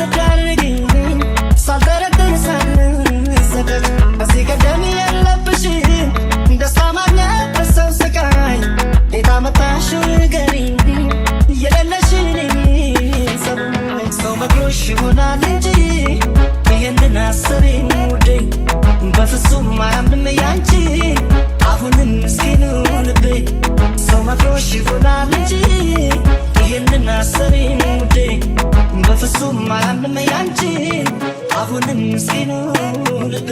ስታደርጊኝ ሳልጠረጥር ሳልሰደድ ከዚህ ቀደም የለብሽም ደስታ ማግኘት በሰው ስቃይ የት አመጣሽው ንገሪኝ የሌለሽን ሰው መክሮሽ ይሆናል እንጂ ይህንን አስቤም ውዴ በፍጹም አያምንም ያንቺ አሁንም ምስኪኑ ልቤ ሰው መክሮሽ ይሆናል እንጂ ይህንን አስቤም ውዴ በፍጹም አያምንም ያንቺ አሁንም ምስኪኑ ልቤ